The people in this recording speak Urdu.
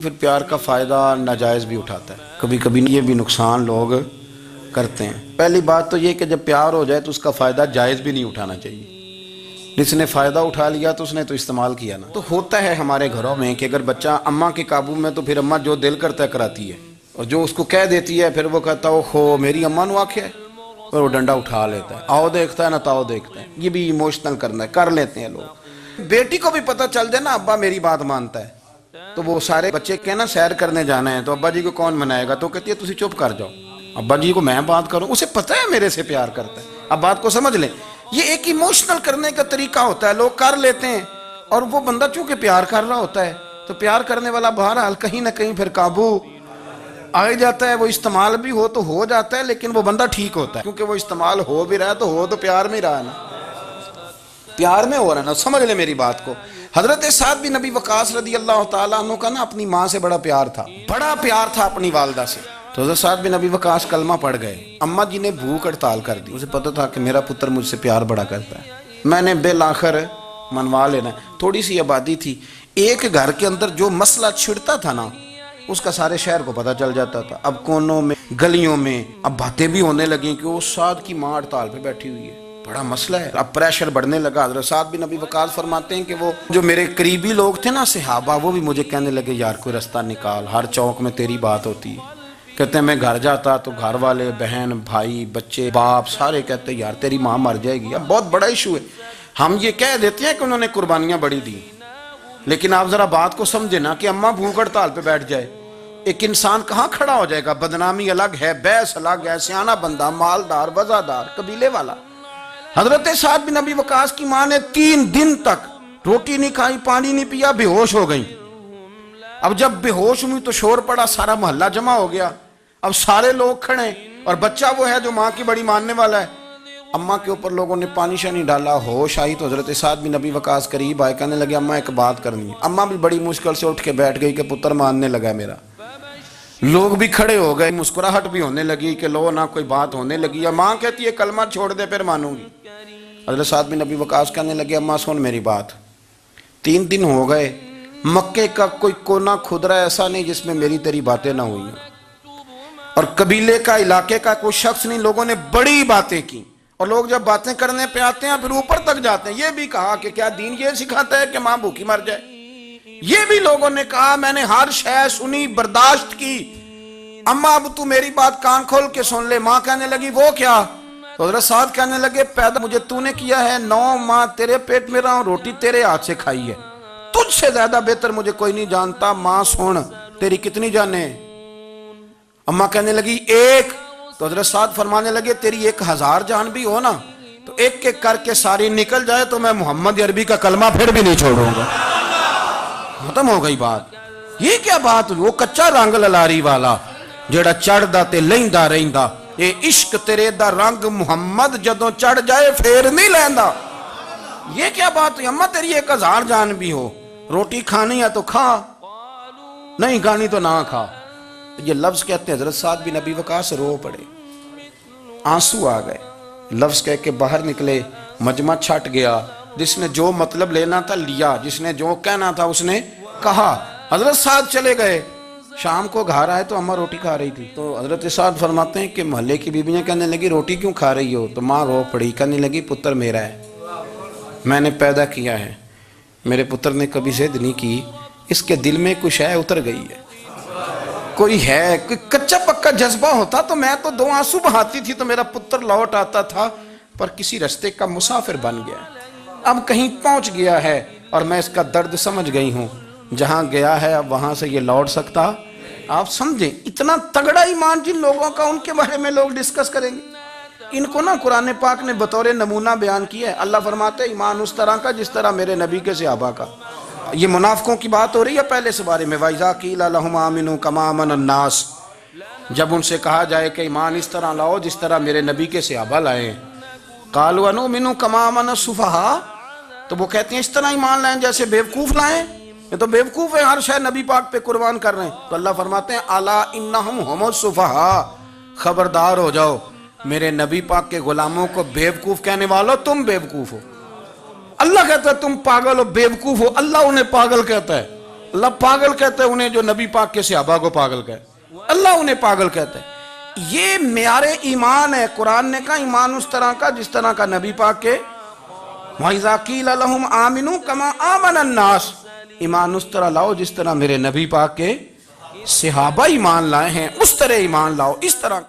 پھر پیار کا فائدہ ناجائز بھی اٹھاتا ہے، کبھی کبھی یہ بھی نقصان لوگ کرتے ہیں۔ پہلی بات تو یہ کہ جب پیار ہو جائے تو اس کا فائدہ جائز بھی نہیں اٹھانا چاہیے۔ جس نے فائدہ اٹھا لیا تو اس نے تو استعمال کیا نا۔ تو ہوتا ہے ہمارے گھروں میں کہ اگر بچہ اماں کے قابو میں تو پھر اماں جو دل کرتا ہے کراتی ہے، اور جو اس کو کہہ دیتی ہے پھر وہ کہتا ہے اوہو میری اماں نو آکھیا ہے، اور وہ ڈنڈا اٹھا لیتا ہے، آؤ دیکھتا ہے نہ تاؤ دیکھتا ہے۔ یہ بھی ایموشنل کرنا ہے، کر لیتے ہیں لوگ۔ بیٹی کو بھی پتہ چل جائے نا ابا میری بات مانتا ہے، تو وہ سارے بچے کہنا سیر کرنے جانا ہے تو ابا جی کو کون منائے گا، تو کہتی ہے تسی چپ کر جاؤ، ابا جی کو میں بات کروں، اسے پتہ ہے میرے سے پیار کرتا ہے۔ اب بات کو سمجھ لیں، یہ ایک ایموشنل کرنے کا طریقہ ہوتا ہے، لوگ کر لیتے ہیں، اور وہ بندہ چونکہ پیار کر رہا ہوتا ہے تو پیار کرنے والا بہرحال کہیں نہ کہیں پھر قابو آ جاتا ہے۔ وہ استعمال بھی ہو جاتا ہے، لیکن وہ بندہ ٹھیک ہوتا ہے، کیونکہ وہ استعمال ہو بھی رہا ہے تو پیار میں رہا ہے نا، پیار میں ہو رہا ہے نا۔ سمجھ لیں میری بات کو۔ حضرت سعد بن ابی وقاص رضی اللہ تعالیٰ عنہ کا نا اپنی ماں سے بڑا پیار تھا اپنی والدہ سے۔ تو حضرت سعد بن ابی وقاص کلمہ پڑھ گئے، اماں جی نے بھوک ہڑتال کر دی، اسے پتہ تھا کہ میرا پتر مجھ سے پیار بڑا کرتا ہے، میں نے بالآخر منوا لینا ہے۔ تھوڑی سی آبادی تھی، ایک گھر کے اندر جو مسئلہ چھڑتا تھا نا اس کا سارے شہر کو پتہ چل جاتا تھا۔ اب کونوں میں گلیوں میں اب باتیں بھی ہونے لگیں کہ وہ سعد کی ماں ہڑتال پہ بیٹھی ہوئی ہے، بڑا مسئلہ ہے۔ اب پریشر بڑھنے لگا۔ حضرت سعد بن ابی وقاص فرماتے ہیں کہ وہ جو میرے قریبی لوگ تھے نا صحابہ، وہ بھی مجھے کہنے لگے یار کوئی رستہ نکال، ہر چوک میں تیری بات ہوتی ہے۔ کہتے ہیں میں گھر جاتا تو گھر والے، بہن، بھائی، بچے، باپ سارے کہتے ہیں یار تیری ماں مر جائے گی۔ اب بہت بڑا ایشو ہے، ہم یہ کہہ دیتے ہیں کہ انہوں نے قربانیاں بڑی دی، لیکن آپ ذرا بات کو سمجھے نا کہ اماں بھوک ہڑتال پہ بیٹھ جائے، ایک انسان کہاں کھڑا ہو جائے گا؟ بدنامی الگ ہے، بحث الگ ہے، سیانہ بندہ، مالدار، وزادار، قبیلے والا۔ حضرت سعد بن ابی وقاص کی ماں نے 3 دن تک روٹی نہیں کھائی، پانی نہیں پیا، بے ہوش ہو گئی۔ اب جب بے ہوش ہوئی تو شور پڑا، سارا محلہ جمع ہو گیا، اب سارے لوگ کھڑے، اور بچہ وہ ہے جو ماں کی بڑی ماننے والا ہے۔ اماں کے اوپر لوگوں نے پانی شانی ڈالا، ہوش آئی تو حضرت سعد بن ابی وقاص قریب آئے، کہنے لگے اماں ایک بات کرنی ہے۔ اماں بھی بڑی مشکل سے اٹھ کے بیٹھ گئی کہ پتر ماننے لگا ہے میرا۔ لوگ بھی کھڑے ہو گئے، مسکراہٹ بھی ہونے لگی کہ لو نہ کوئی بات ہونے لگی، یا ماں کہتی ہے کلمہ چھوڑ دے پھر مانوں گی۔ حضرت سعد بن ابی وقاص کہنے لگے اماں سن میری بات، 3 دن ہو گئے، مکے کا کوئی کونا کھدرا ایسا نہیں جس میں میری تیری باتیں نہ ہوئی ہیں، اور قبیلے کا، علاقے کا کوئی شخص نہیں، لوگوں نے بڑی باتیں کی، اور لوگ جب باتیں کرنے پہ آتے ہیں پھر اوپر تک جاتے ہیں۔ یہ بھی کہا کہ کیا دین یہ سکھاتا ہے کہ ماں بھوکی مر جائے؟ یہ بھی لوگوں نے کہا میں نے ہر شے سنی، برداشت کی، اماں اب تو میری بات کان کھول کے سن لے۔ ماں کہنے لگی وہ کیا؟ تو حضرت سعد کہنے لگے پیدا مجھے تو نے کیا ہے، 9 ماہ تیرے پیٹ میں رہا ہوں، روٹی تیرے ہاتھ سے کھائی ہے، تجھ سے زیادہ بہتر مجھے کوئی نہیں جانتا۔ ماں سن تیری کتنی جانیں؟ اماں کہنے لگی 1۔ تو حضرت سعد فرمانے لگے تیری 1000 جان بھی ہو نا تو ایک ایک کر کے ساری نکل جائے تو میں محمد عربی کا کلمہ پھر بھی نہیں چھوڑوں گا۔ ختم ہو گئی بات۔ یہ کیا بات ہوئی؟ وہ کچا رنگ للاری والا جڑا چڑھدا تے لیندا رہندا، اے عشق تیرے دا رنگ محمد جدوں چڑھ جائے پھر نہیں لیندا۔ یہ کیا بات ہوئی؟ اماں تیری 1000 جان بھی ہو، روٹی کھانی ہے تو کھا، نہیں کھانی تو نہ کھا۔ یہ لفظ کہتے ہیں حضرت سعد بن ابی وقاص رو پڑے، آنسو آ گئے، لفظ کہہ کے باہر نکلے، مجمع چھٹ گیا، جس نے جو مطلب لینا تھا لیا، جس نے جو کہنا تھا اس نے کہا۔ حضرت سعد چلے گئے، شام کو گھر آئے تو اماں روٹی کھا رہی تھی، تو حضرت سعد فرماتے ہیں کہ محلے کی بیویاں کہنے لگی روٹی کیوں کھا رہی ہو؟ تو ماں رو پڑی، کہنے لگی پتر میرا ہے، میں نے پیدا کیا ہے، میرے پتر نے کبھی ضد نہیں کی، اس کے دل میں کچھ ہے اتر گئی ہے، کوئی ہے، کوئی کچا پکا جذبہ ہوتا تو میں تو 2 آنسو بہاتی تھی تو میرا پتر لوٹ آتا تھا، پر کسی رستے کا مسافر بن گیا، اب کہیں پہنچ گیا ہے، اور میں اس کا درد سمجھ گئی ہوں، جہاں گیا ہے اب وہاں سے یہ لوٹ سکتا۔ آپ سمجھیں اتنا تگڑا ایمان جن لوگوں کا، ان کے بارے میں لوگ ڈسکس کریں گے۔ ان کو نا قرآن پاک نے بطور نمونہ بیان کیا ہے۔ اللہ فرماتے ہیں ایمان اس طرح کا جس طرح میرے نبی کے صحابہ کا۔ یہ منافقوں کی بات ہو رہی ہے پہلے سے بارے میں، وَإِذَا قِيلَ لَهُمْ آمِنُوا كَمَا آمَنَ النَّاسُ، جب ان سے کہا جائے کہ ایمان اس طرح لاؤ جس طرح میرے نبی کے صحابہ لائے، قَالُوا أَنُؤْمِنُ كَمَا آمَنَ السُّفَهَاءُ، تو وہ کہتے ہیں اس طرح ایمان لائیں جیسے بیوقوف لائیں، یہ تو بیوقوف ہے، ہر شے نبی پاک پہ قربان کر رہے ہیں۔ تو اللہ فرماتے ہیں اَلَا إِنَّهُمْ هُمُ السُّفَهَاءُ، خبردار ہو جاؤ میرے نبی پاک کے غلاموں کو بیوقوف کہنے والو تم بیوقوف ہو۔ اللہ کہتا ہے تم پاگل ہو، بیوقوف ہو، اللہ انہیں پاگل کہتا ہے۔ اللہ پاگل کہتا ہے انہیں جو نبی پاک کے صحابہ کو پاگل کہے، اللہ انہیں پاگل کہتا ہے۔ یہ معیار ایمان ہے۔ قرآن نے کہا ایمان اس طرح کا جس طرح کا نبی پاک کے وَإِذَا قِيلَ لَهُمْ آمِنُوا كَمَا آمَنَ النَّاسُ، ایمان اس طرح لاؤ جس طرح میرے نبی پاک کے صحابہ ایمان لائے ہیں، اس طرح ایمان لاؤ، اس طرح